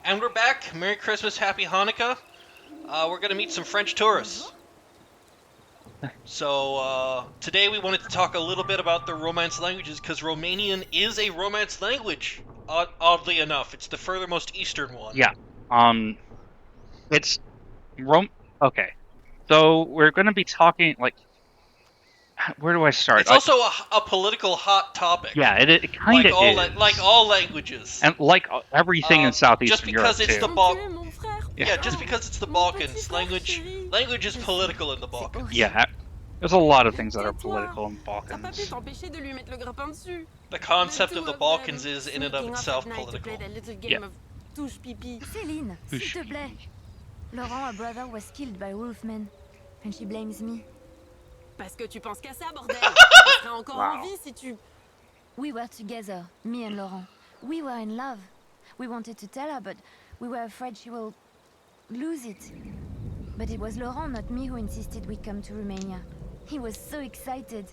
And we're back. Merry Christmas, Happy Hanukkah. We're gonna meet some French tourists. So today we wanted to talk a little bit about the Romance languages because Romanian is a Romance language. Oddly enough, it's the furthermost eastern one. Yeah. It's Okay. So we're going to be talking where do I start? It's also a political hot topic. Yeah, it kind of is. Like all languages. And like everything in Southeastern Europe it's too. Just because it's the Balkans, language is political in the Balkans. Yeah. There's a lot of things that are political in the Balkans. The concept of the Balkans is in and of itself political. Yeah. Céline, s'il te plaît. Laurent, her brother, was killed by wolfmen, and she blames me. Parce que tu penses qu'à ça, bordel. Tu serais encore en vie si tu... We were together, me and Laurent. We were in love. We wanted to tell her, but we were afraid she will lose it. But it was Laurent, not me, who insisted we come to Romania. He was so excited.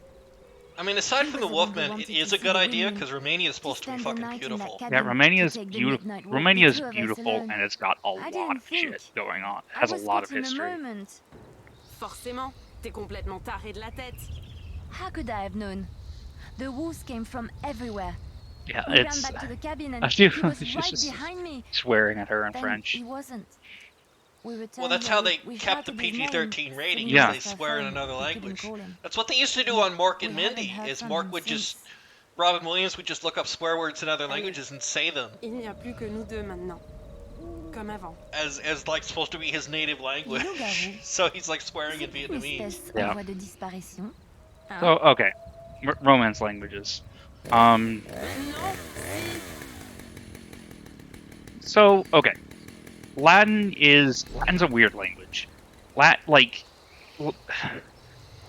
I mean, aside from the Wolfmen, it is a good idea because Romania is supposed to be fucking beautiful. Yeah, Romania is beautiful. Romania is beautiful, and it's got a lot of shit going on. It has a lot of history. Forcément, t'es complètement taré de la tête. How could I have known? The wolves came from everywhere. Yeah, we it's. ran back to the cabin and he was she's right just behind me. swearing at her in Then French. He wasn't. Well, that's how they kept the PG-13 rating. Yeah. They swear in another language. That's what they used to do on Mork and Mindy. Is Mork would just, Robin Williams would just look up swear words in other languages and say them. Il n'y a plus que nous deux maintenant. Comme avant. As like supposed to be his native language. So he's like swearing in Vietnamese. Yeah. So okay, Romance languages. So okay. Latin's a weird language.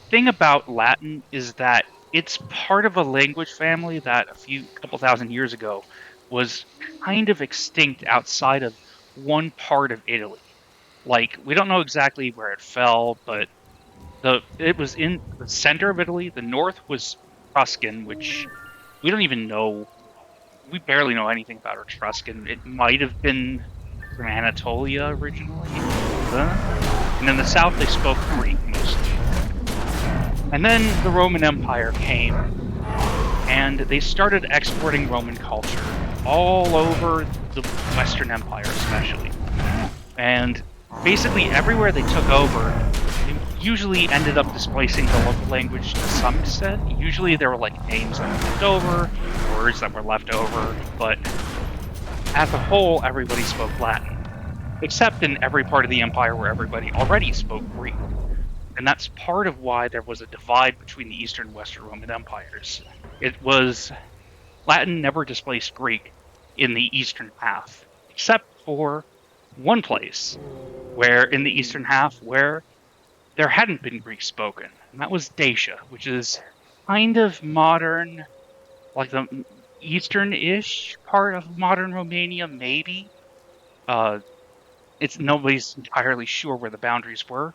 Thing about Latin is that it's part of a language family that couple thousand years ago was kind of extinct outside of one part of Italy. Like, we don't know exactly where it fell, but it was in the center of Italy. The north was Etruscan, which we don't even know. We barely know anything about Etruscan. It might have been from Anatolia originally. And in the south they spoke Greek mostly. And then the Roman Empire came, and they started exporting Roman culture all over the Western Empire especially. And basically everywhere they took over, they usually ended up displacing the local language to some extent. Usually there were like names that were left over, words that were left over, but as a whole, everybody spoke Latin, except in every part of the empire where everybody already spoke Greek. And that's part of why there was a divide between the Eastern and Western Roman empires. Latin never displaced Greek in the eastern half, except for one place, where in the eastern half where there hadn't been Greek spoken, and that was Dacia, which is kind of modern, like the eastern-ish part of modern Romania, maybe. Nobody's entirely sure where the boundaries were,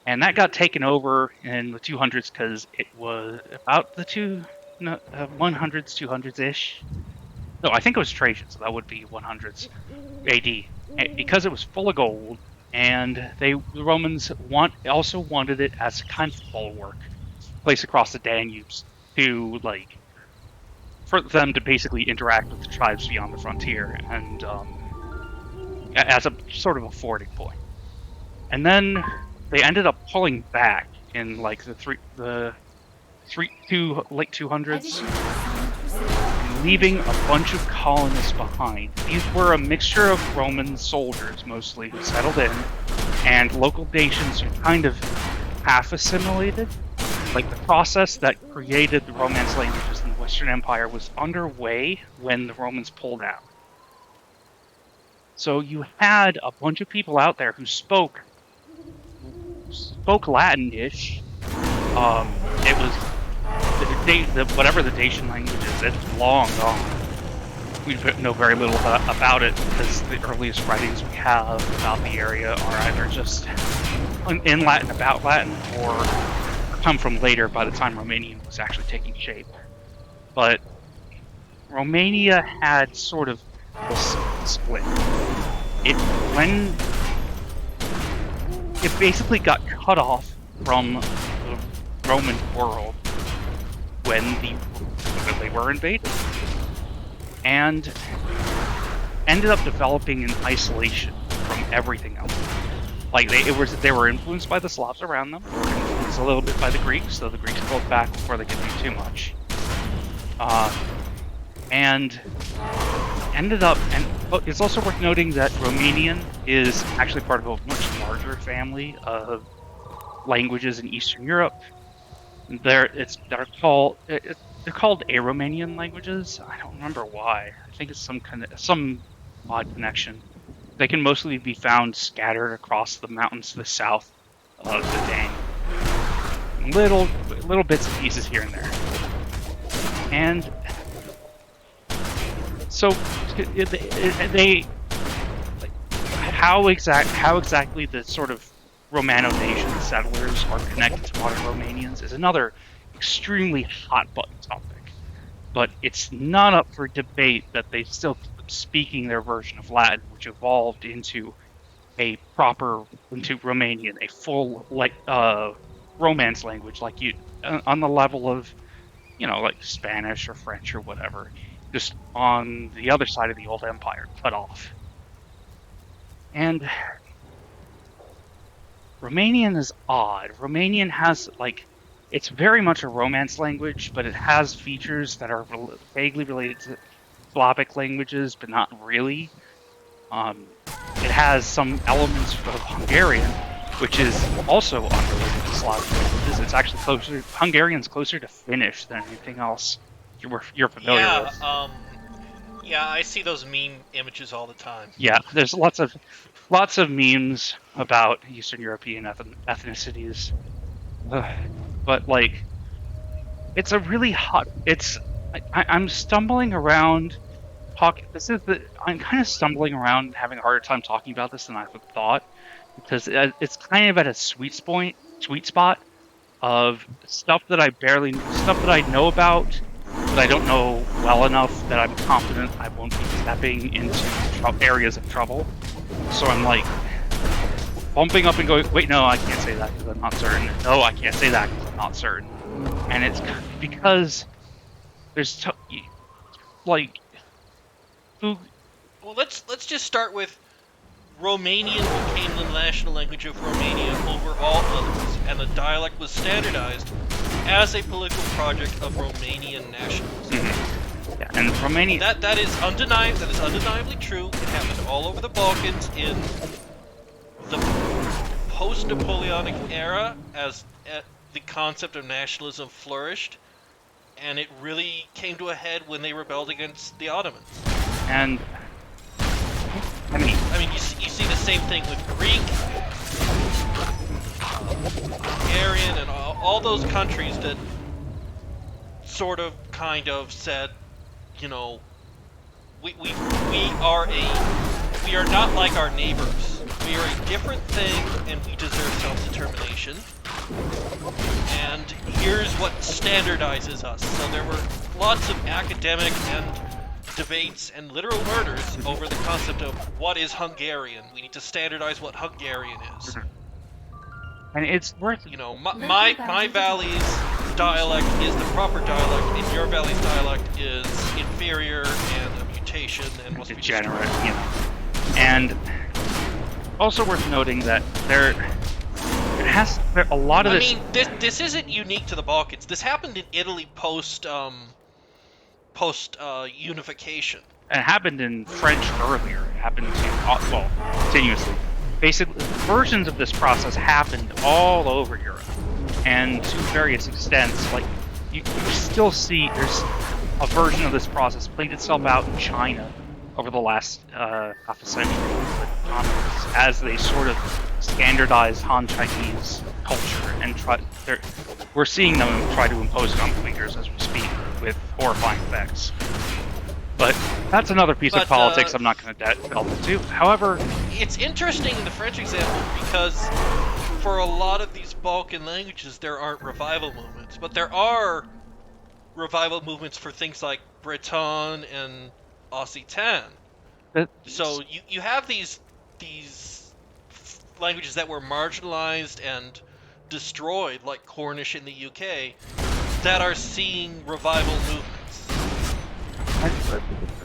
and that got taken over in the 200s because it was about the 100s, 200s-ish. No, I think it was Trajan, so that would be 100s AD, because it was full of gold, and the Romans also wanted it as a kind of bulwark, place across the Danube to for them to basically interact with the tribes beyond the frontier, and as a sort of a forwarding point. And then they ended up pulling back in like the late 200s, leaving a bunch of colonists behind. These were a mixture of Roman soldiers mostly who settled in, and local Dacians who kind of half assimilated. Like, the process that created the Romance languages in the Western Empire was underway when the Romans pulled out. So you had a bunch of people out there who spoke Latin-ish. It was whatever the Dacian language is. It's long gone. We know very little about it because the earliest writings we have about the area are either just in Latin, about Latin, or come from later by the time Romanian was actually taking shape. But Romania had sort of this split. When it basically got cut off from the Roman world when they were invaded, and ended up developing in isolation from everything else. Like they were influenced by the Slavs around them, influenced a little bit by the Greeks, so the Greeks pulled back before they could do too much. And ended up, and it's also worth noting that Romanian is actually part of a much larger family of languages in Eastern Europe. They're called A-Romanian languages. I don't remember why. I think it's some odd connection. They can mostly be found scattered across the mountains to the south of the Danube. Little bits and pieces here and there. And so how exactly the sort of Romano-Asian settlers are connected to modern Romanians is another extremely hot button topic. But it's not up for debate that they still keep speaking their version of Latin, which evolved into Romanian, a full Romance language, like on the level of, like Spanish or French or whatever, just on the other side of the old empire, cut off. And Romanian is odd. Romanian has, it's very much a Romance language, but it has features that are vaguely related to Slavic languages, but not really. It has some elements of Hungarian, which is also unrelated to Slavic languages. It's actually Hungarian's closer to Finnish than anything else you're familiar with. Yeah, I see those meme images all the time. Yeah, there's lots of memes about Eastern European ethnicities. But it's a really hot. I'm stumbling around. I'm kind of stumbling around, having a harder time talking about this than I would have thought, because it's kind of at a sweet spot of stuff that I know about, but I don't know well enough that I'm confident I won't be stepping into areas of trouble. So I'm bumping up and going, wait, no, I can't say that because I'm not certain. No, I can't say that because I'm not certain. And it's because there's Well, let's just start with Romanian became the national language of Romania over all others, and the dialect was standardized as a political project of Romanian nationalism. Mm-hmm. Yeah, and Romania. That is undeniably true. It happened all over the Balkans in the post-Napoleonic era, as the concept of nationalism flourished, and it really came to a head when they rebelled against the Ottomans. And I mean, you see the same thing with Greek, Hungarian, and all those countries that sort of, kind of said, we are not like our neighbors. We are a different thing, and we deserve self-determination. And here's what standardizes us. So there were lots of academic and debates and literal murders over the concept of what is Hungarian. We need to standardize what Hungarian is. And it's worth... my valley's dialect is the proper dialect, and your valley's dialect is inferior and a mutation and must degenerate, be destroyed. And also worth noting that a lot of this... I mean, this isn't unique to the Balkans. This happened in Italy post unification. It happened in French earlier. It happened continuously. Basically, versions of this process happened all over Europe, and to various extents. You still see there's a version of this process played itself out in China over the last half a century with communists, as they sort of standardized Han Chinese culture and we're seeing them try to impose it on Uyghurs as we speak with horrifying effects. But that's another piece of politics I'm not going to delve into. However, it's interesting in the French example because for a lot of these Balkan languages there aren't revival movements, but there are revival movements for things like Breton and Occitan, So you have these languages that were marginalized and destroyed, like Cornish in the UK, that are seeing revival movements.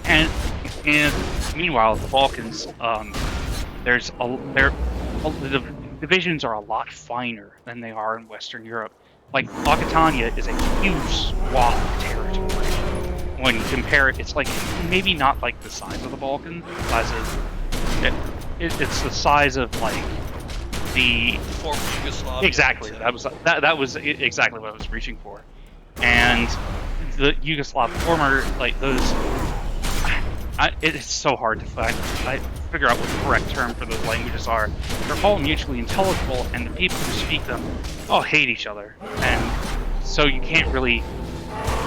And meanwhile, the Balkans, the divisions are a lot finer than they are in Western Europe. Like Aquitania is a huge swath of territory. When you compare it, it's like maybe not like the size of the Balkans, it's the size of like the former Yugoslavia. Exactly. That was exactly what I was reaching for. And the Yugoslav former, like those, it's so hard to figure out what the correct term for those languages are. They're all mutually intelligible, and the people who speak them all hate each other, and so you can't really.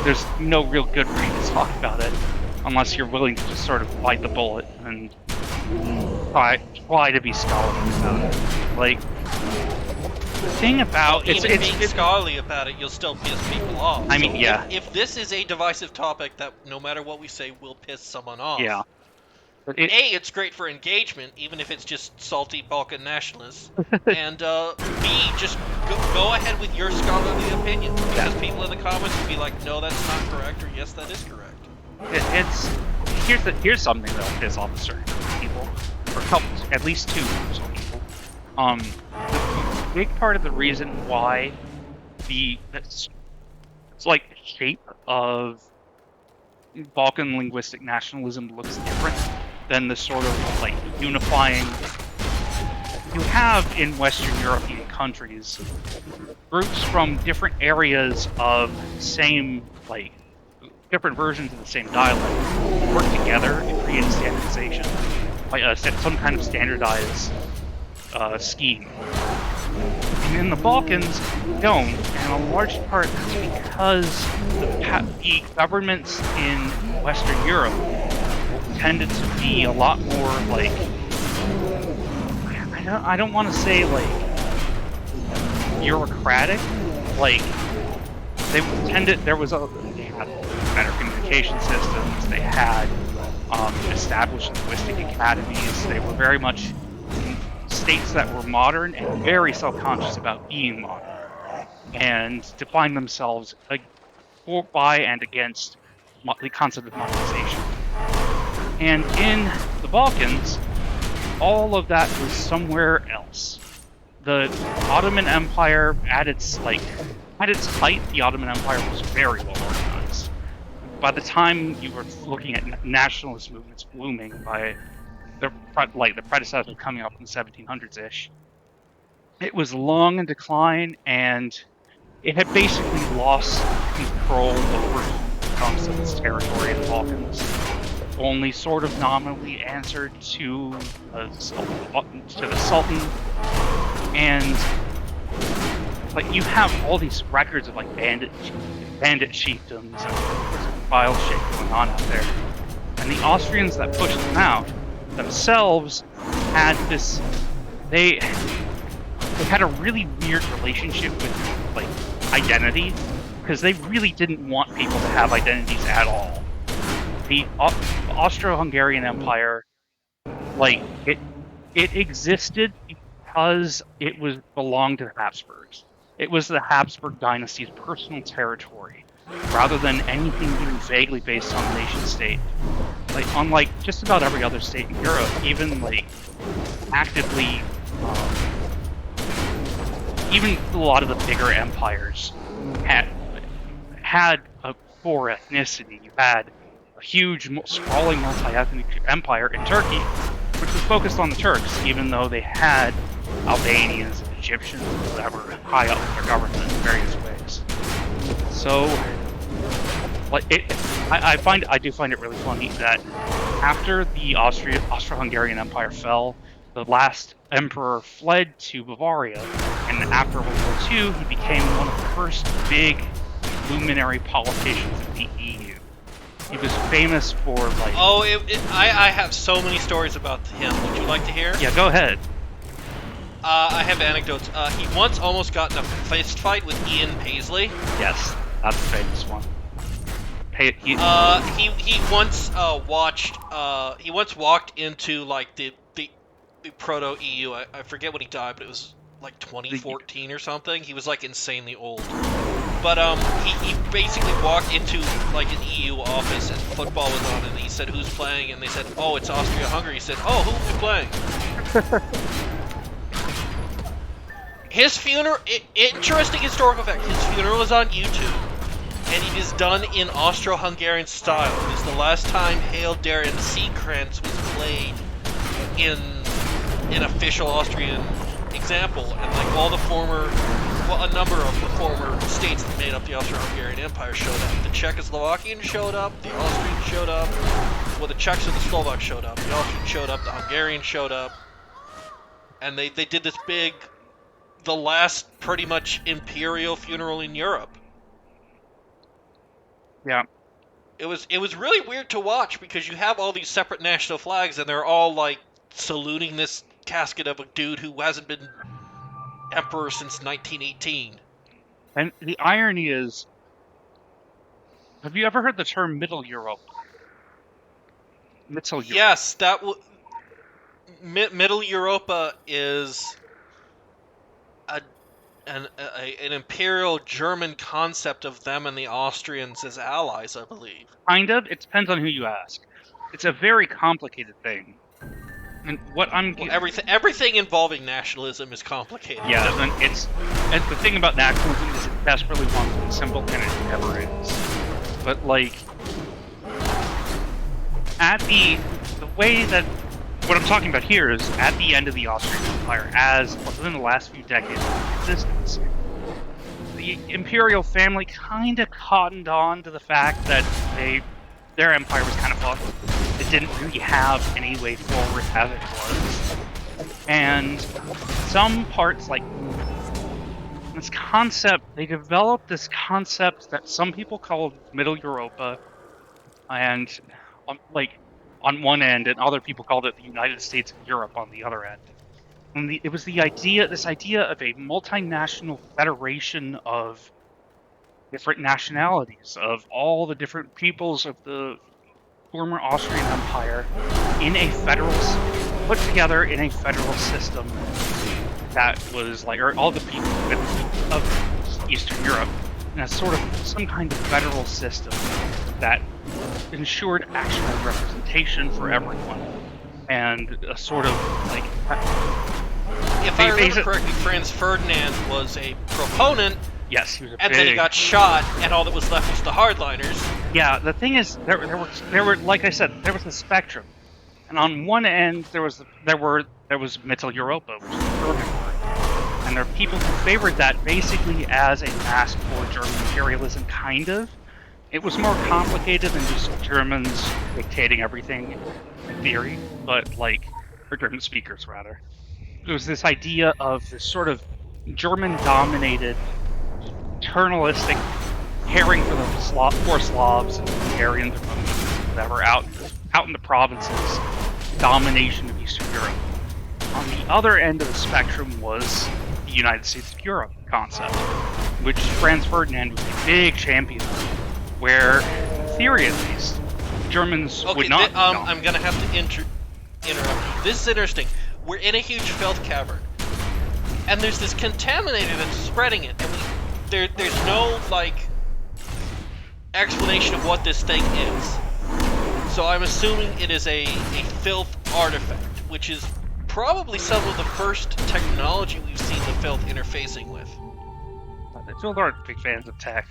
There's no real good way to talk about it unless you're willing to just sort of bite the bullet and try to be scholarly about it. Like, the thing about being scholarly about it, you'll still piss people off. I mean, yeah. If this is a divisive topic that no matter what we say will piss someone off. Yeah. But it's great for engagement, even if it's just salty Balkan nationalists. And B, just go ahead with your scholarly opinion, because people in the comments will be like, no, that's not correct, or yes, that is correct. Here's something that'll piss off a certain people, or at least two groups of people. The big part of the reason why it's like the shape of Balkan linguistic nationalism looks different than the sort of like unifying you have in Western European countries. Groups from different areas of the same, like, different versions of the same dialect work together to create standardization, like some kind of standardized scheme. And in the Balkans, don't, and a large part is because the governments in Western Europe tended to be a lot more like, I don't want to say like bureaucratic, like they had better communication systems, they had established linguistic academies, they were very much states that were modern and very self-conscious about being modern, and defined themselves by and against the concept of modernization. And in the Balkans, all of that was somewhere else. The Ottoman Empire, at its height, the Ottoman Empire was very well organized. By the time you were looking at nationalist movements blooming by the predecessor coming up in the 1700s-ish, it was long in decline, and it had basically lost control over chunks of its territory in the Balkans. Only sort of nominally answered to the Sultan, and like you have all these records of like bandit chiefdoms and vile shit going on out there, and the Austrians that pushed them out themselves had this. They had a really weird relationship with like identity, because they really didn't want people to have identities at all. The Austro-Hungarian Empire, like it existed because it belonged to the Habsburgs. It was the Habsburg dynasty's personal territory, rather than anything even vaguely based on the nation state. Like, unlike just about every other state in Europe, even like actively, even a lot of the bigger empires had a core ethnicity. You had a huge, sprawling, multi-ethnic empire in Turkey, which was focused on the Turks, even though they had Albanians and Egyptians and whatever high up in their government in various ways. So, like, I do find it really funny that after the Austro-Hungarian Empire fell, the last emperor fled to Bavaria, and after World War II, he became one of the first big luminary politicians of the EU. He was famous for like. Oh, I have so many stories about him. Would you like to hear? Yeah, go ahead. I have anecdotes. He once almost got in a fist fight with Ian Paisley. Yes, that's the famous one. He once walked into like the proto EU. I forget when he died, but it was like 2014 or something. He was like insanely old. But he basically walked into like an EU office and football was on, and he said, "Who's playing?" And they said, "Oh, it's Austria-Hungary." He said, "Oh, who are we playing?" His funeral. Interesting historical fact. His funeral is on YouTube. And it is done in Austro-Hungarian style. It is the last time Hail Dare and Seakrantz was played in an official Austrian example. And like all the a number of the former states that made up the Austro-Hungarian Empire showed up. The Czechoslovakians showed up, the Austrians showed up, well the Czechs and the Slovaks showed up, the Austrians showed up, the Hungarians showed up. And they did this big, the last pretty much imperial funeral in Europe. Yeah. It was really weird to watch because you have all these separate national flags and they're all like saluting this casket of a dude who hasn't been emperor since 1918. And the irony is, have you ever heard the term Middle Europe? Mittel Europe. Yes, Middle Europa is an imperial German concept of them and the Austrians as allies, I believe. Kind of. It depends on who you ask. It's a very complicated thing. And what I'm everything involving nationalism is complicated. Yeah, and the thing about nationalism is it desperately wants to be simple, and it never is. But like, the way that what I'm talking about here is at the end of the Austrian Empire, as within the last few decades of existence, the imperial family kind of cottoned on to the fact that their empire was kind of fucked. It didn't really have any way forward as it was. And some parts, like this concept, they developed this concept that some people called Middle Europa, and on one end, and other people called it the United States of Europe on the other end. And it was this idea of a multinational federation of different nationalities, of all the different peoples of the former Austrian Empire put together in a federal system that was like, or all the people of Eastern Europe in a sort of some kind of federal system that ensured actual representation for everyone, and a sort of like. If I remember correctly, Franz Ferdinand was a proponent. Yes, he was and then he got shot, and all that was left was the hardliners. Yeah, the thing is, there were like I said, there was a spectrum, and on one end there was Mittel Europa, which was the German word, and there are people who favored that basically as a mask for German imperialism, kind of. It was more complicated than just Germans dictating everything in theory, but or German speakers rather. It was this idea of this sort of German-dominated, paternalistic, caring for the poor Slavs and Hungarians and whatever out in the provinces, domination of Eastern Europe. On the other end of the spectrum was the United States of Europe concept, which Franz Ferdinand was a big champion of, where, in theory at least, Germans would not. I'm gonna have to interrupt you. This is interesting. We're in a huge filth cavern, and there's this contaminator that's spreading it, and there's no explanation of what this thing is. So I'm assuming it is a filth artifact, which is probably some of the first technology we've seen the filth interfacing with. The filth aren't big fans of tech,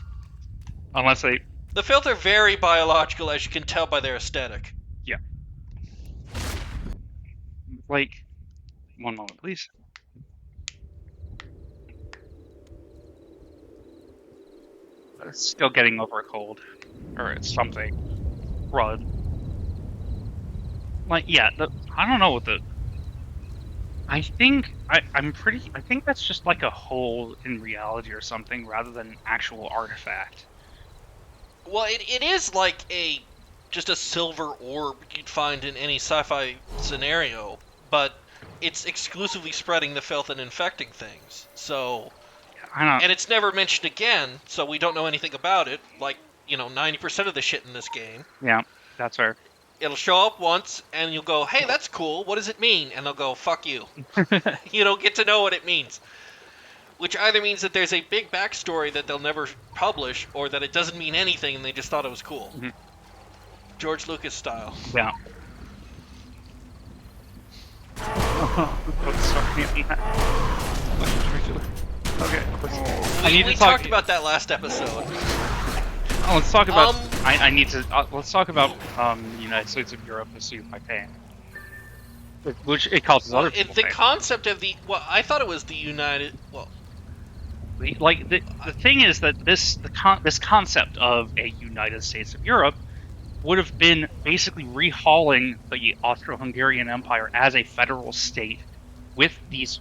unless they. The filth are very biological, as you can tell by their aesthetic. Yeah. One moment, please. Still getting over a cold, or it's something. Run. I don't know what the. I think I think that's just like a hole in reality or something, rather than an actual artifact. Well, it is like just a silver orb you'd find in any sci-fi scenario, but it's exclusively spreading the filth and infecting things. So, I don't. And it's never mentioned again, so we don't know anything about it. 90% of the shit in this game. Yeah, that's fair. It'll show up once, and you'll go, hey, that's cool, what does it mean? And they'll go, fuck you. You don't get to know what it means. Which either means that there's a big backstory that they'll never publish, or that it doesn't mean anything and they just thought it was cool. Mhm. George Lucas style. Yeah. Sorry. Okay. I need We to talk. talked about that last episode. Oh, let's talk about. I need to. Let's talk about the United States of Europe as soon as I can. Which it causes other people The pain. concept of the I thought it was the United. Well, Like the thing is that this concept of a United States of Europe would have been basically rehauling the Austro-Hungarian Empire as a federal state with these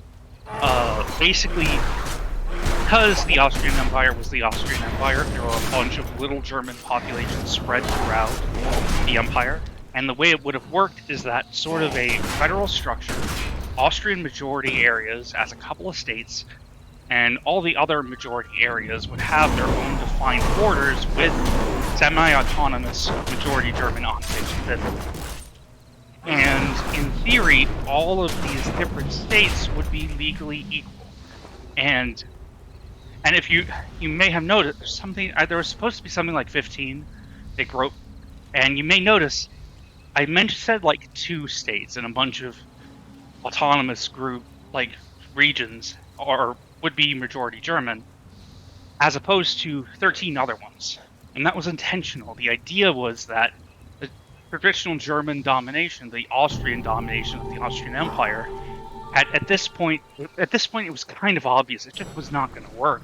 basically, because the Austrian Empire was the Austrian Empire, there were a bunch of little German populations spread throughout the empire, and the way it would have worked is that sort of a federal structure, Austrian majority areas as a couple of states, and all the other majority areas would have their own defined borders with semi-autonomous majority German enclaves within them. And in theory, all of these different states would be legally equal. And if you may have noticed, there's something, there was supposed to be something like 15 they wrote, and you may notice I said like 2 states and a bunch of autonomous group like regions would be majority German, as opposed to 13 other ones. And that was intentional. The idea was that the traditional German domination, the Austrian domination of the Austrian Empire, at this point it was kind of obvious. It just was not going to work.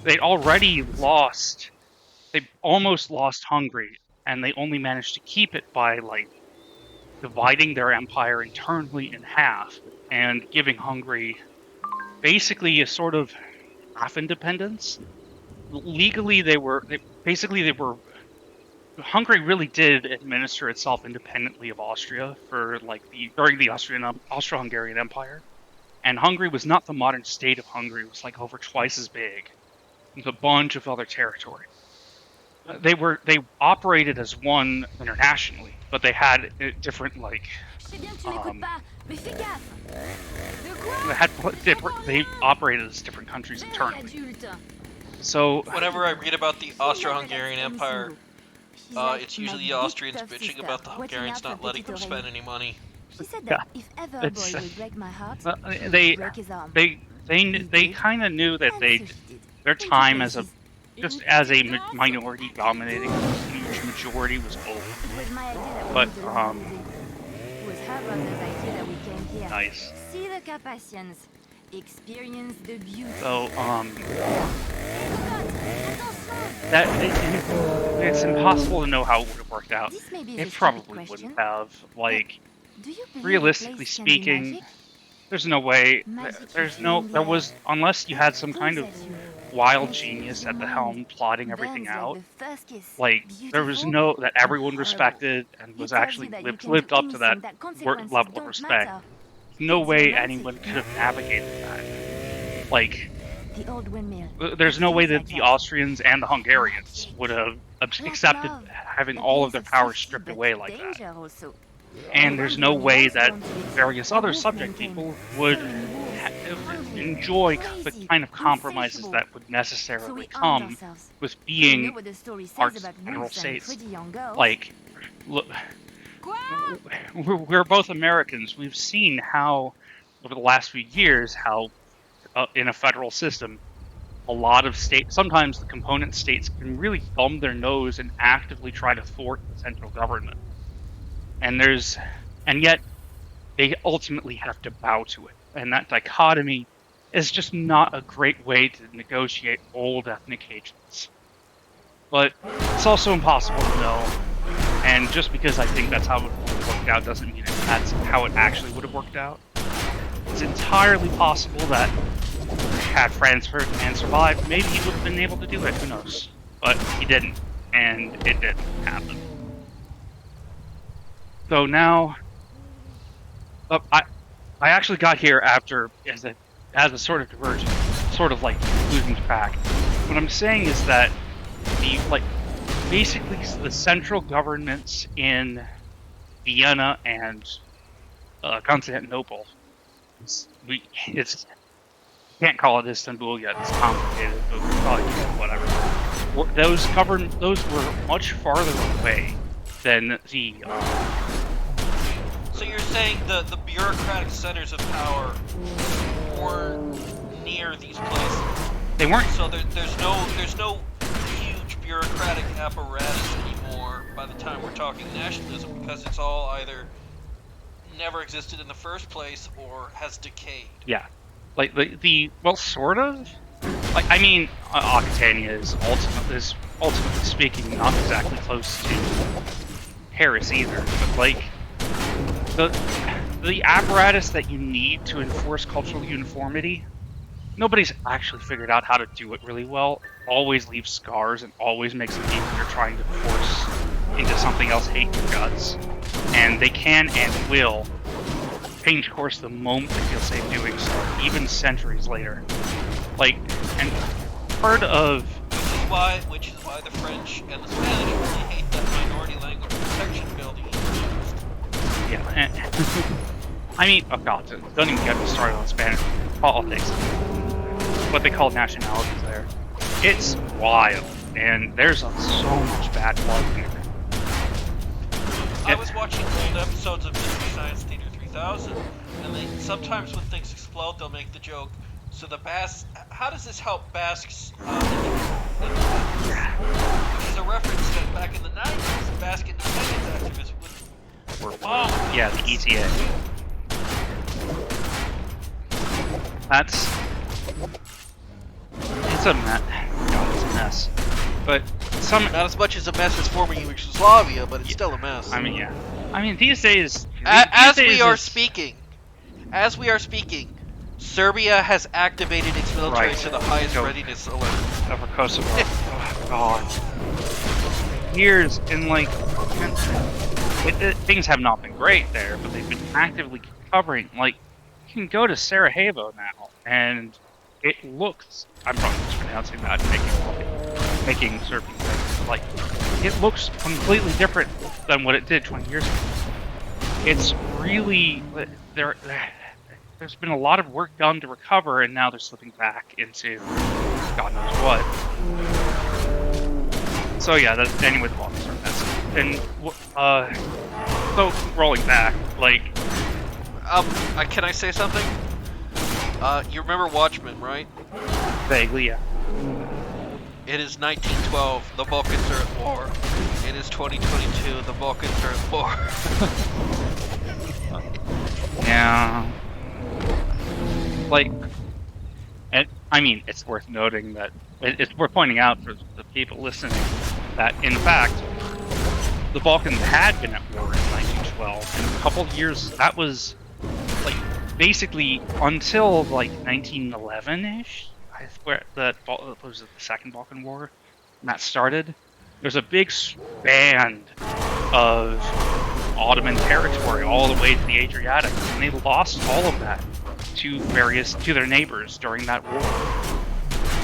They already lost. They almost lost Hungary, and they only managed to keep it by like dividing their empire internally in half and giving Hungary basically a sort of half independence. Legally, Hungary really did administer itself independently of Austria for like during the Austro-Hungarian Empire, and Hungary was not the modern state of Hungary. It was like over twice as big, with a bunch of other territory. They operated as one internationally, but they had different like. They operated as different countries internally. So whenever I read about the Austro-Hungarian Empire, it's usually the Austrians bitching about the Hungarians not letting them spend any money. She said that if ever a boy will break my heart, they break his arm. they kind of knew that their time as a minority dominating a huge majority was over. It was my idea that we But, did the right thing. It was her brother's idea that we came here. Nice. See the Carpathians, experience the beauty. So it's impossible to know how it would have worked out. This may be It the probably stupid question. wouldn't have. Like, Do you believe realistically a place can do speaking, magic? there's no way. Magic There's is no. in the There air. was, unless you had some kind of Pulls at you. wild genius at the helm plotting everything Burns out. like the first kiss. Like, there was no that everyone Horrible. respected and He was tells you actually that you can lived do up to that anything, consequences level of don't respect. matter. No It's way romantic. anyone could have navigated that. Like, The old windmill. there's no way that Things the like Austrians and the Hungarians would have accepted love. having The all of place their powers safety, stripped but away like that. danger also. And there's no way that various other wolf subject man people came. would Killing wolves. enjoy the Crazy. kind of compromises Insatiable. that would So necessarily we armed come ourselves. with We know being what the story says our about federal wolves and states. pretty young girls. Like, look, we're both Americans. We've seen how, over the last few years, how in a federal system, a lot of states, sometimes the component states can really thumb their nose and actively try to thwart the central government. And yet, they ultimately have to bow to it. And that dichotomy is just not a great way to negotiate old ethnic hatreds. But it's also impossible to know. And just because I think that's how it would have worked out doesn't mean that's how it actually would have worked out. It's entirely possible that had Franz Ferdinand survived, maybe he would have been able to do it, who knows. But he didn't, and it didn't happen. So now, I actually got here after, as a sort of diversion, sort of like losing track. What I'm saying is that basically the central governments in Vienna and Constantinople. It's can't call it Istanbul yet. It's complicated, but we probably can, whatever. Those were much farther away than the. So you're saying the bureaucratic centers of power weren't near these places? They weren't. So there's no huge bureaucratic apparatus anymore by the time we're talking nationalism, because it's all either never existed in the first place or has decayed. Yeah, like well, sort of. Like, I mean, Aquitania is ultimately speaking not exactly close to Paris either, but like the apparatus that you need to enforce cultural uniformity, nobody's actually figured out how to do it really well. Always leaves scars and always makes the people you're trying to force into something else hate your guts. And they can and will change course the moment they feel safe doing so, even centuries later. Like, and part of... Which is why the French and the Spanish really hate that minority language protection bill being used. Yeah, and, I mean, oh god, don't even get me started on Spanish politics. What they call nationalities there. It's wild, and there's so much bad blood here. I was watching old episodes of Mystery Science Theater 3000, and sometimes when things explode, they'll make the joke, so the Basques, how does this help Basques which is a reference that back in the 90s, Basque independence activists were bombed. Yeah, the ETA. It's a mess. God, it's a mess. But not as much as a mess as former Yugoslavia, but it's still a mess. I mean, yeah. I mean, these days... As we are speaking, Serbia has activated its military to the highest readiness alert. Over Kosovo. Oh, God. Years, and like... things have not been great there, but they've been actively covering. Like, you can go to Sarajevo now, and it looks... I'm probably mispronouncing that, making Serbian things. Like, it looks completely different than what it did 20 years ago. It's really... There's been a lot of work done to recover, and now they're slipping back into God knows what. So yeah, that's anyway the Balkans are a mess. And so rolling back, like, can I say something? You remember Watchmen, right? vaguely, yeah. It is 1912. The Balkans are at war. It is 2022. The Balkans are at war. Yeah. Like, and I mean, it's worth noting that it's worth pointing out for the people listening that, in fact, the Balkans had been at war in 1912, and a couple of years, that was, like, basically until, like, 1911-ish, I swear, that was the Second Balkan War, and that started. There's a big span of Ottoman territory all the way to the Adriatic, and they lost all of that to their neighbors during that war.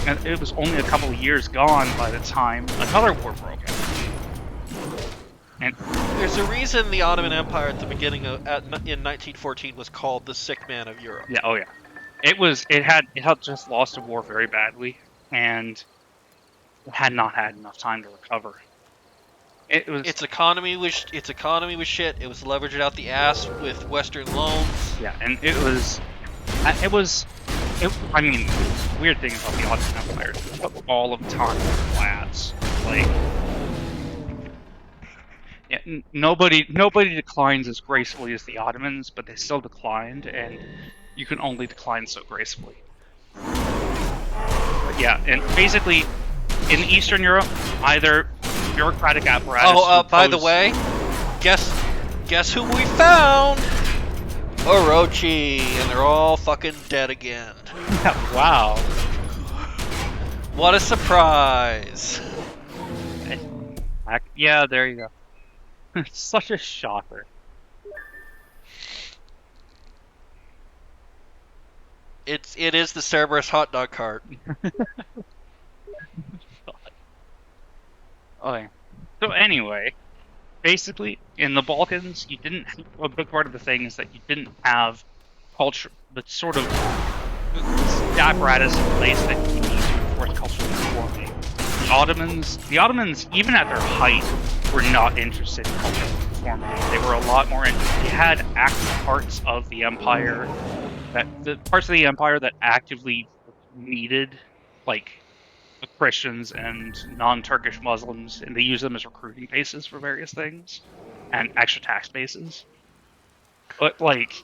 And it was only a couple of years gone by the time another war broke out. And there's a reason the Ottoman Empire at the beginning in 1914 was called the sick man of Europe. Yeah, oh yeah. It had just lost a war very badly, and had not had enough time to recover. Its economy was shit. It was leveraged out the ass with Western loans. Yeah, and I mean, weird thing about the Ottoman Empire, it took all of time to collapse. Like, yeah, nobody declines as gracefully as the Ottomans, but they still declined, and you can only decline so gracefully. But yeah, and basically, in Eastern Europe, either bureaucratic apparatus... Oh, by the way, guess who we found? Orochi, and they're all fucking dead again. Wow. What a surprise. Yeah, there you go. Such a shocker. It is the Cerberus hot dog cart. Oh, yeah. So anyway, basically, in the Balkans, you didn't. A big part of the thing is that you didn't have culture, the sort of apparatus in place that you need to enforce cultural conformity. The Ottomans, even at their height, were not interested in cultural conformity. They were a lot more interested. They had active parts of the empire that actively needed, like, the Christians and non-Turkish Muslims, and they use them as recruiting bases for various things and extra tax bases. But like,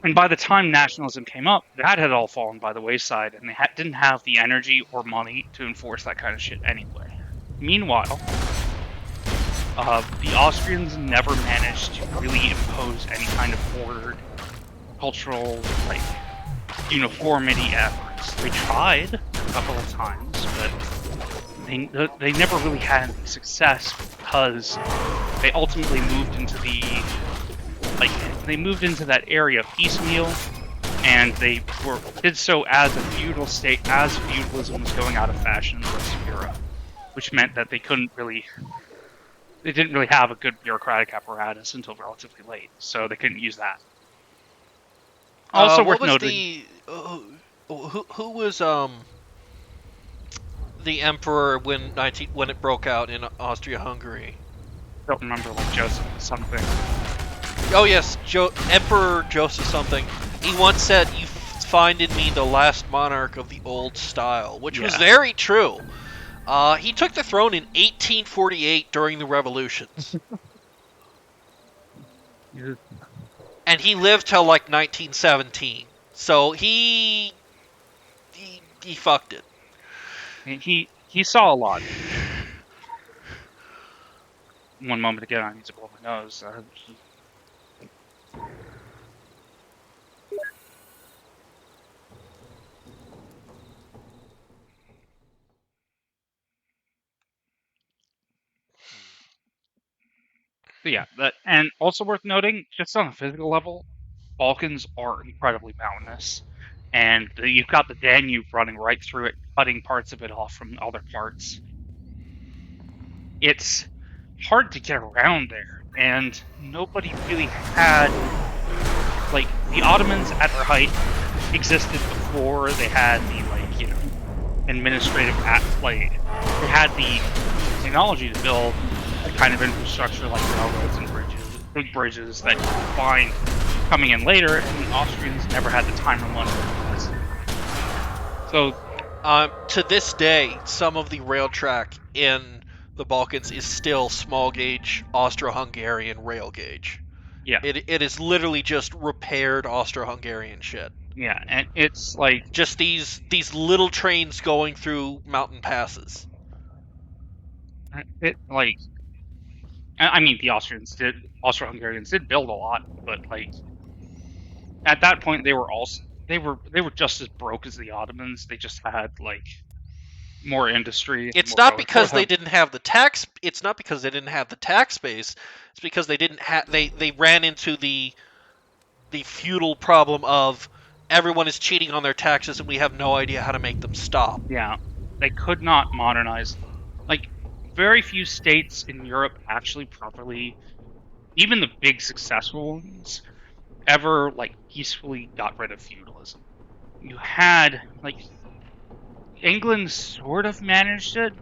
and by the time nationalism came up, that had all fallen by the wayside, and they didn't have the energy or money to enforce that kind of shit anyway. Meanwhile, the Austrians never managed to really impose any kind of ordered cultural, like, uniformity efforts. They tried a couple of times, but they never really had any success because they ultimately moved into that area piecemeal, and they did so as a feudal state, as feudalism was going out of fashion in Western Europe, which meant that they didn't really have a good bureaucratic apparatus until relatively late, so they couldn't use that. Also worth noting. Who was the emperor when it broke out in Austria-Hungary? Don't remember, like Joseph something. Oh yes, Emperor Joseph something. He once said, "You find in me the last monarch of the old style," which was very true. He took the throne in 1848 during the revolutions. And he lived till like 1917. So he fucked it. He saw a lot. One moment again, I need to blow my nose. So yeah, and also worth noting, just on a physical level, Balkans are incredibly mountainous, and you've got the Danube running right through it, cutting parts of it off from other parts. It's hard to get around there, and nobody really had, like, the Ottomans at their height existed before they had the, like, you know, administrative they had the technology to build a kind of infrastructure like railroads and big bridges that you find coming in later, and the Austrians never had the time or money for this. So, to this day, some of the rail track in the Balkans is still small gauge Austro-Hungarian rail gauge. Yeah. It is literally just repaired Austro-Hungarian shit. Yeah, and it's like just these little trains going through mountain passes. I mean, the Austro-Hungarians did build a lot, but like at that point they were just as broke as the Ottomans. They just had like more industry. It's not because they didn't have the tax. It's not because they didn't have the tax base. It's because they didn't have. They ran into the feudal problem of everyone is cheating on their taxes and we have no idea how to make them stop. Yeah, they could not modernize. Like, very few states in Europe actually properly, even the big successful ones, ever like peacefully got rid of feudalism. You had like England sort of managed it,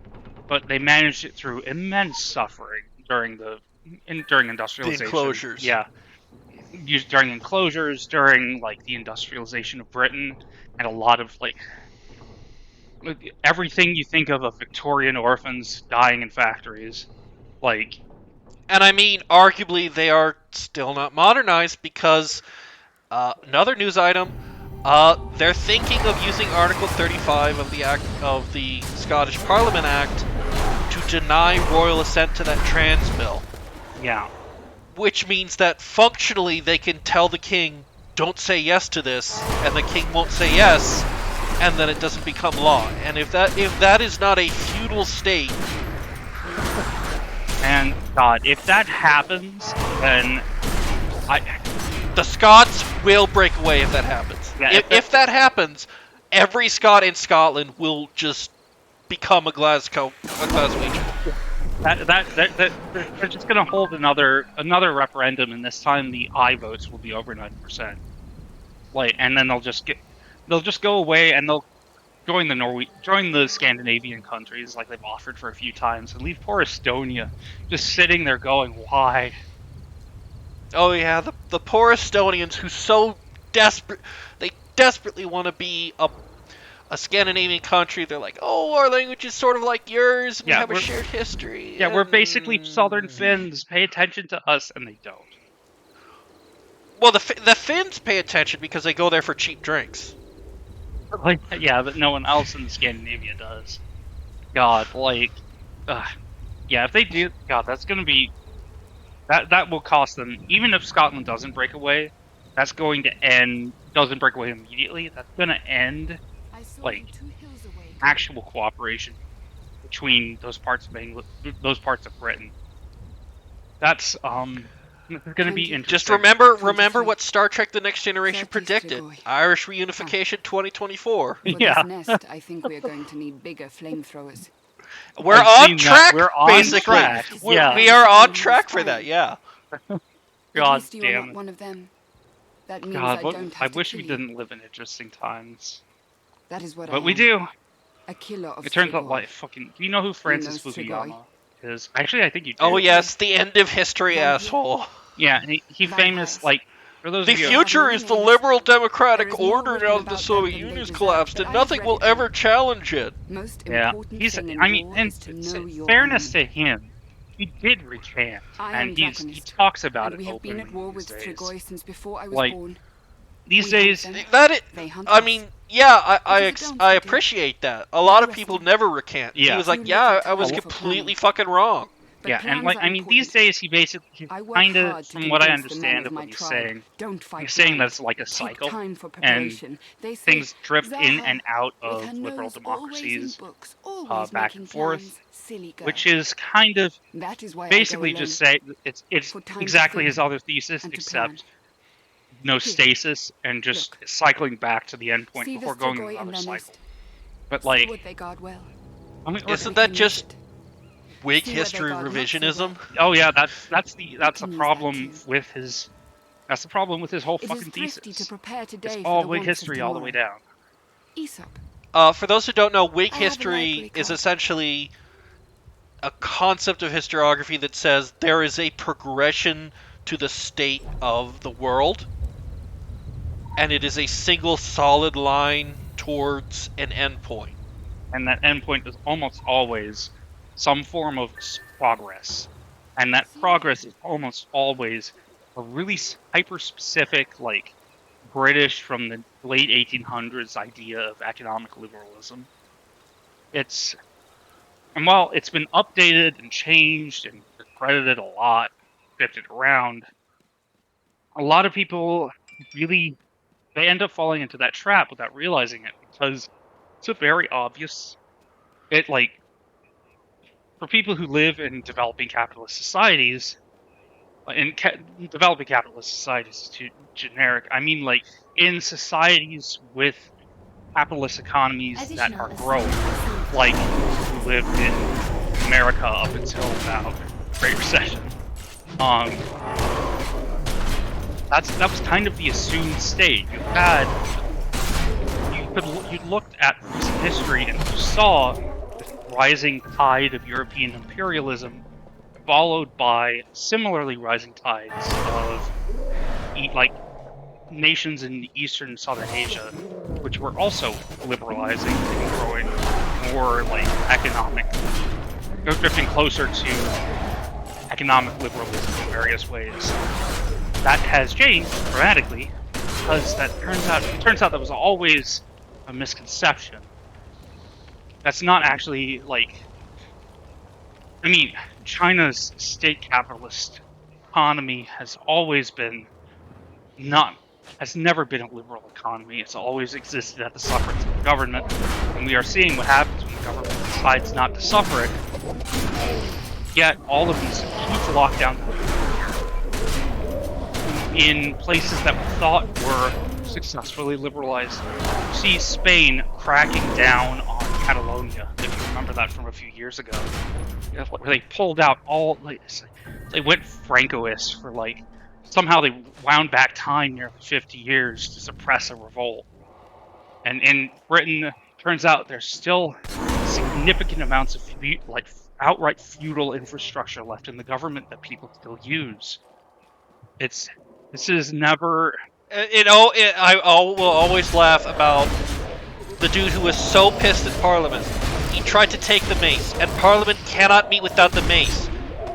but they managed it through immense suffering during industrialization. The enclosures. Yeah. During enclosures, during like the industrialization of Britain, and a lot of like everything you think of Victorian orphans dying in factories, like. And I mean, arguably they are still not modernized because another news item. They're thinking of using Article 35 of the Scottish Parliament Act to deny royal assent to that trans bill. Yeah. Which means that functionally they can tell the king, don't say yes to this, and the king won't say yes, and then it doesn't become law. And if that is not a feudal state... And God, if that happens, then the Scots will break away if that happens. Yeah, if that happens, every Scot in Scotland will just become a Glaswegian. They're just gonna hold another referendum, and this time the I votes will be over 90%. Like, and then they'll just go away, and they'll join the Scandinavian countries like they've offered for a few times, and leave poor Estonia just sitting there going, why? Oh yeah, the poor Estonians who they desperately want to be a Scandinavian country. They're like, oh, our language is sort of like yours. We Yeah, have a we're- shared history. Yeah, we're basically Southern Finns. Pay attention to us, and they don't. Well, the Finns pay attention because they go there for cheap drinks. Like, yeah, but no one else in Scandinavia does. God, like, yeah, if they do, God, that's gonna be that will cost them. Even if Scotland doesn't break away, that's going to end. Doesn't break away immediately. That's gonna end I saw like you 2 hills away. actual cooperation between those parts of England, those parts of Britain. That's this is gonna be interesting. Just remember 23. what Star Trek: The Next Generation 30 predicted: Strigoi. Irish reunification 2024. For Yeah. this nest, I think we are going to need bigger flamethrowers. We're I've on seen that. track. We're on basically. track. Yeah. We are on track for that. Yeah. At God least you are damn not it. one of them. That means God, I what, don't I have to wish we kill you. didn't live in interesting times, That is what I but we am. do. A killer of It turns out, Strigoi. like, fucking. Do you know who Francis knows Fukuyama is? Actually, I think you do. Oh yes, the end of history, Vampire. asshole. Yeah, he famous, Vampires. like, for those The of you. future is the names. liberal There democratic is more order written now that the about Soviet them than they Union's deserve, collapsed, but and I have nothing read will it ever all. challenge it. Most Yeah, important he's. thing in I mean, war and is to know your fairness enemy. to him, he did recant, I and am he Draconist, talks about and it we have been openly at war these with days. Strigoi since before I was Like, born. These We hunt days, them. They hunt I us. mean, yeah, It is a dance I we do. appreciate that. A lot of Interesting. people never recant. He Yeah. was like, Too yeah, little I was time for completely planning. fucking wrong. But yeah, and plans like, are I mean, these important. days he basically I work kind of, hard to from what I convince the men understand of of my what he's tribe. saying, Don't fight he's saying that blind. it's like a Take cycle, time for and preparation. They say things drift in Zaha, and out with of her liberal nose always in democracies, books, always back making and forth, plans. Silly girl. which is kind of That is why basically I go just alone. say it's For time to exactly think his other thesis, and to plan. except no stasis and just Look. cycling back to the end point See before the going Strigoi to in another their cycle. nest. But See like, what they guard well. I mean, Isn't We that can use just it. Whig See where they history guard not so revisionism? well. oh yeah, that's the can use problem that too. with his. That's the problem with his whole It is fucking thrifty thesis. to prepare It's today all for the Whig wants history of all the way down. Aesop. For those who don't know, Whig I have a history library is card. essentially a concept of historiography that says there is a progression to the state of the world, and it is a single solid line towards an endpoint. And that endpoint is almost always some form of progress, and that progress is almost always a really hyper-specific, like, British from the late 1800s idea of economic liberalism. And while it's been updated and changed and credited a lot, shifted around, a lot of people really, they end up falling into that trap without realizing it, because it's a very obvious, it like, for people who live in developing capitalist societies, developing capitalist societies is too generic. I mean, like, in societies with capitalist economies that are growing, like who lived in America up until about the Great Recession. That was kind of the assumed state. You looked at recent history and you saw this rising tide of European imperialism, followed by similarly rising tides of like nations in Eastern and Southern Asia, which were also liberalizing and growing more like drifting closer to economic liberalism in various ways. That has changed dramatically because it turns out that was always a misconception. That's not actually like, I mean, China's state capitalist economy has never been a liberal economy. It's always existed at the sufferance of the government, and we are seeing what happens when the government decides not to suffer it. Yet all of these huge lockdowns in places that we thought were successfully liberalized. You see Spain cracking down on Catalonia, if you remember that from a few years ago, where they pulled out all, like, they went Francoist for, like, somehow they wound back time nearly 50 years to suppress a revolt. And in Britain, turns out there's still significant amounts of outright feudal infrastructure left in the government that people still use. This is never. I will always laugh about the dude who was so pissed at Parliament. He tried to take the mace, and Parliament cannot meet without the mace.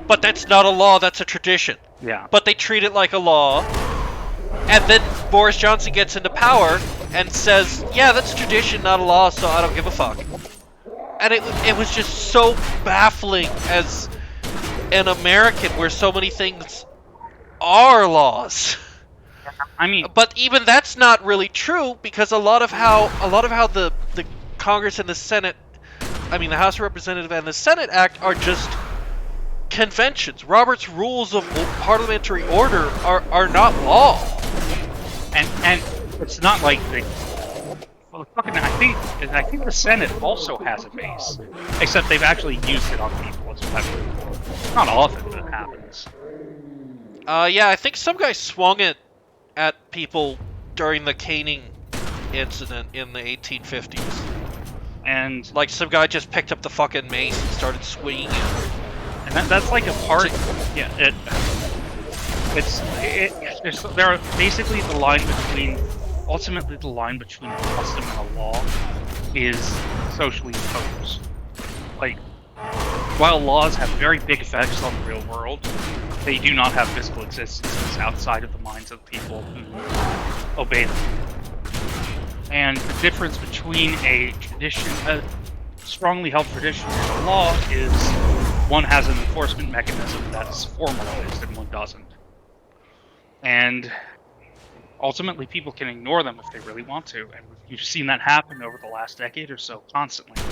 But that's not a law, that's a tradition. Yeah. But they treat it like a law. And then Boris Johnson gets into power and says, yeah, that's a tradition, not a law, so I don't give a fuck. And it was just so baffling as an American where so many things are laws. I mean, but even that's not really true, because a lot of how the Congress and the Senate, I mean the House of Representatives and the Senate act are just conventions. Robert's Rules of Parliamentary Order are not law. And it's not like I think the Senate also has a mace, except they've actually used it on people. It's not often that happens. Yeah, I think some guy swung it at people during the caning incident in the 1850s. And like some guy just picked up the fucking mace and started swinging it. And that's like a part. Yeah, there are basically ultimately the line between a custom and a law is socially imposed. Like, while laws have very big effects on the real world, they do not have physical existences outside of the minds of the people who obey them. And the difference between a strongly held tradition and a law is one has an enforcement mechanism that's formalized and one doesn't. And ultimately people can ignore them if they really want to, and you've seen that happen over the last decade or so constantly,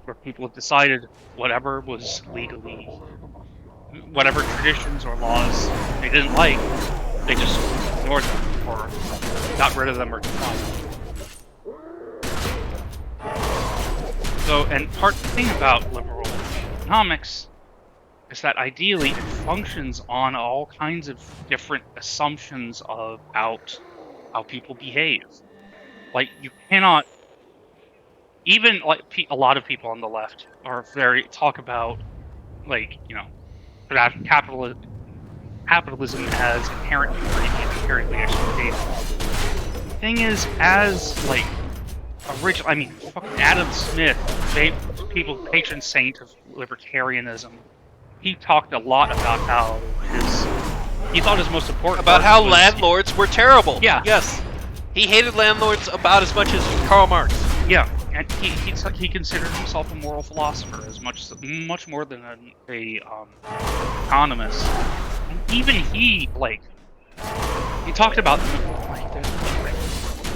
where people have decided whatever was legally, whatever traditions or laws they didn't like, they just ignored them or got rid of them or defined them. So, and the thing about liberal economics is that ideally it functions on all kinds of different assumptions about how people behave. Like, you cannot, even like a lot of people on the left are talk about, like, you know, capitalism as inherently free and inherently exploitative. The thing is, as like fucking Adam Smith, people's patron saint of libertarianism, he talked a lot about how he thought his most important about how landlords were terrible. Yeah. Yes. He hated landlords about as much as Karl Marx. Yeah, and he considered himself a moral philosopher much more than an economist. And even he talked about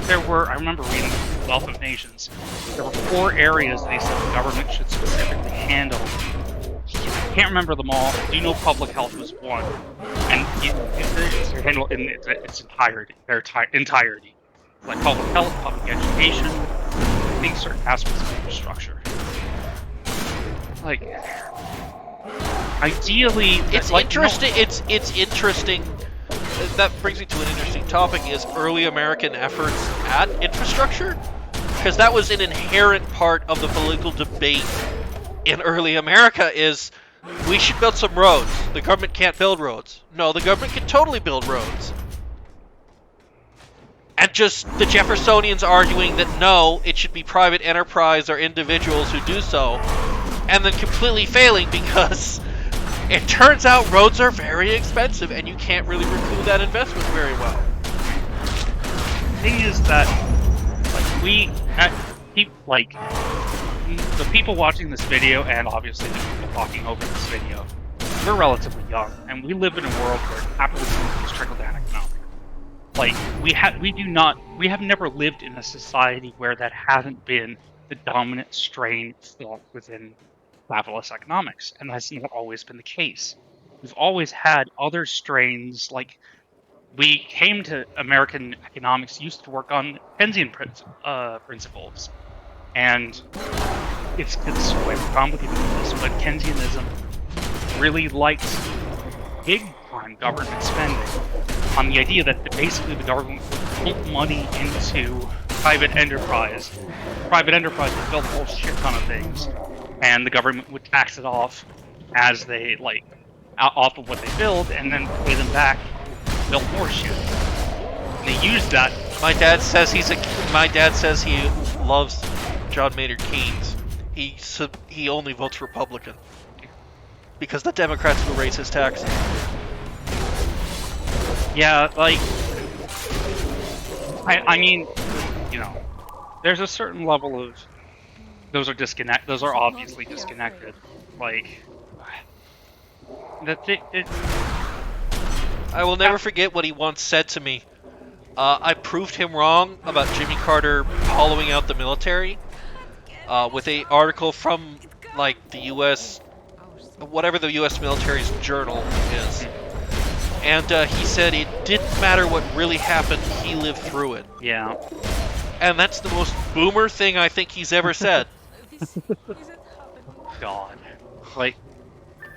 I remember reading Wealth of Nations. There were 4 areas that he said the government should specifically handle. I can't remember them all. I do know public health was one, and it's handled in its entirety. Like public health, public education, I think certain aspects of infrastructure. Like, ideally, it's interesting. It's interesting. That brings me to an interesting topic: is early American efforts at infrastructure, because that was an inherent part of the political debate in early America. Is we should build some roads. The government can't build roads. No, the government can totally build roads. And just the Jeffersonians arguing that no, it should be private enterprise or individuals who do so, and then completely failing because it turns out roads are very expensive and you can't really recoup that investment very well. The thing is that, the people watching this video, and obviously the people talking over this video, we're relatively young, and we live in a world where capitalism is trickle-down economics. Like, we have never lived in a society where that hasn't been the dominant strain felt within capitalist economics, and that's not always been the case. We've always had other strains. Like, we came to American economics used to work on Keynesian principles, and it's way more complicated than this, but Keynesianism really likes big time government spending on the idea that basically the government would put money into private enterprise. Private enterprise would build a whole shit ton of things, and the government would tax it off as they, like, off of what they build, and then pay them back, build more shit. And they use that. My dad says he loves John Maynard Keynes. He only votes Republican because the Democrats will raise his taxes. Yeah, like, I mean, you know, there's a certain level of those are obviously disconnected. Like, I will never forget what he once said to me. I proved him wrong about Jimmy Carter hollowing out the military with a article from, like, the U.S., whatever the U.S. military's journal is. And he said it didn't matter what really happened, he lived through it. Yeah. And that's the most boomer thing I think he's ever said. God. Like,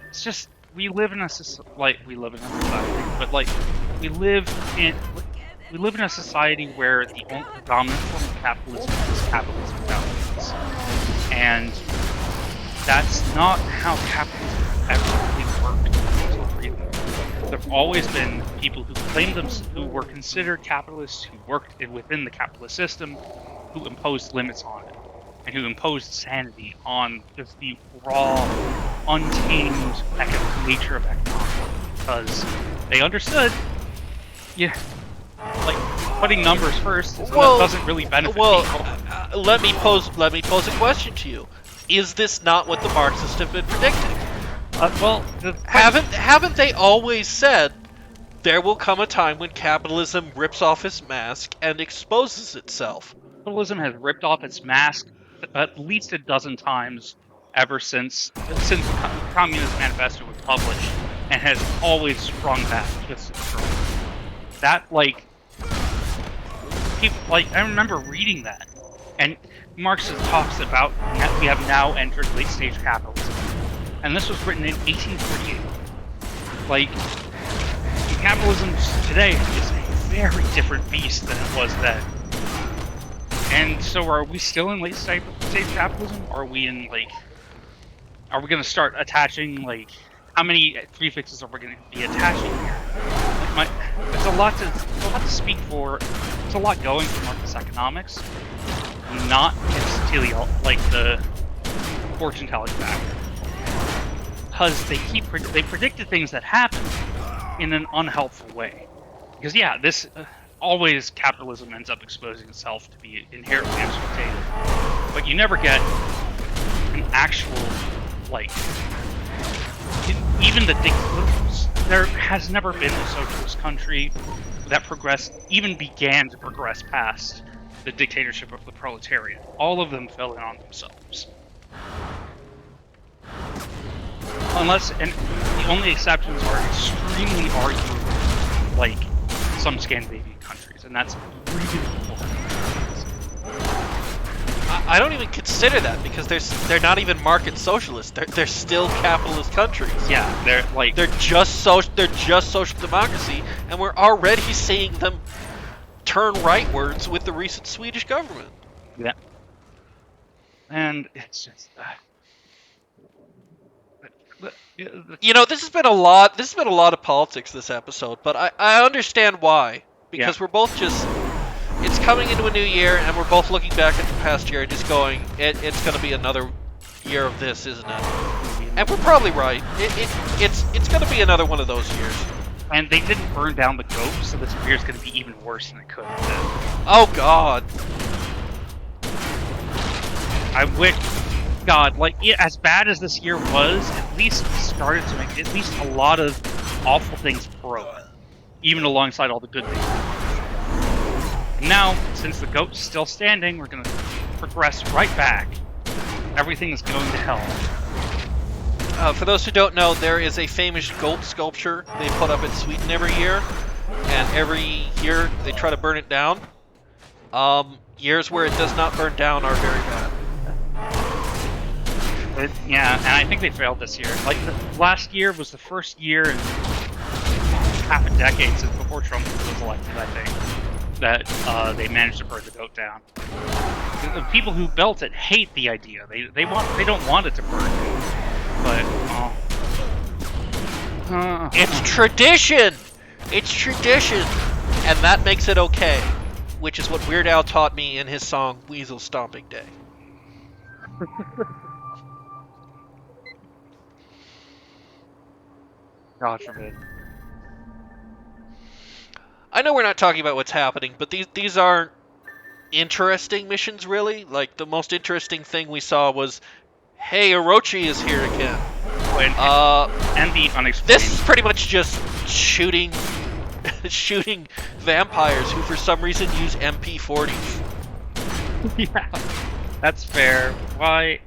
it's just, we live in a society, but, like, we live in a society where the dominant form of capitalism is capitalism without limits. And that's not how capitalism ever really worked. There have always been people who were considered capitalists, who worked within the capitalist system, who imposed limits on it, and who imposed sanity on just the raw, untamed nature of economics, because they understood, like, putting numbers first doesn't really benefit people. Let me pose a question to you: is this not what the Marxists have been predicting? Haven't they always said there will come a time when capitalism rips off its mask and exposes itself? Capitalism has ripped off its mask at least a dozen times ever since the Communist Manifesto was published, and has always sprung back just as strong. That, like, people, like, I remember reading that, and Marx talks about we have now entered late-stage capitalism. And this was written in 1848. Like, capitalism today is a very different beast than it was then. And so are we still in late-stage capitalism? Are we in, like... Are we going to start attaching, like... How many prefixes are we going to be attaching here? Like, there's a lot to speak for. There's a lot going for Marxist economics. Not just the fortune-telling factor. Because they predicted things that happened in an unhelpful way. Because always capitalism ends up exposing itself to be inherently exploitative. But you never get an actual, like, even there has never been a socialist country that began to progress past the dictatorship of the proletariat. All of them fell in on themselves. And the only exceptions are extremely arguable, like some Scandinavian countries, and that's really important. I don't even consider that, because they're not even market socialists. They're still capitalist countries. Yeah, they're just social democracy, and we're already seeing them turn rightwards with the recent Swedish government. Yeah, and it's just. You know, this has been a lot of politics this episode, but I understand why. Because we're both just... It's coming into a new year, and we're both looking back at the past year and just going, it's going to be another year of this, isn't it? And we're probably right. It's going to be another one of those years. And they didn't burn down the goat, so this year's going to be even worse than it could have been. Oh, God. I wish... God, like, as bad as this year was, at least it started to make at least a lot of awful things broke, even alongside all the good things. And now, since the goat's still standing, we're going to progress right back. Everything is going to hell. For those who don't know, there is a famous goat sculpture they put up in Sweden every year, and every year they try to burn it down. Years where it does not burn down are very bad. Yeah, and I think they failed this year. Like, last year was the first year in half a decade since before Trump was elected, I think, that they managed to burn the goat down. The people who built it hate the idea. They don't want it to burn. But It's tradition! It's tradition! And that makes it okay. Which is what Weird Al taught me in his song Weasel Stomping Day. God forbid. I know we're not talking about what's happening, but these aren't interesting missions, really. Like, the most interesting thing we saw was, hey, Orochi is here again. And the unexplained. This is pretty much just shooting shooting vampires who for some reason use MP40s. Yeah, that's fair. Why?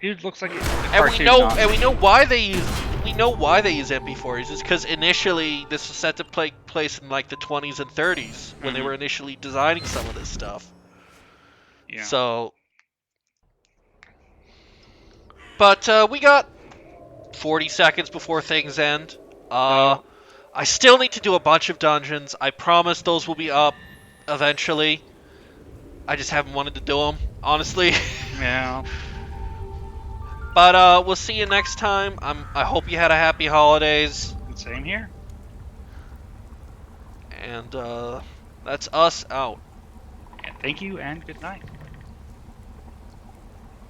Dude looks like a And we cartoon know Nazi. and we know why they use MP40s is because initially this was set to take place in like the 20s and 30s when they were initially designing some of this stuff. Yeah. So, but we got 40 seconds before things end. I still need to do a bunch of dungeons. I promise those will be up eventually. I just haven't wanted to do them, honestly. Yeah. But we'll see you next time. I hope you had a happy holidays. Same here. And that's us out. And thank you and good night.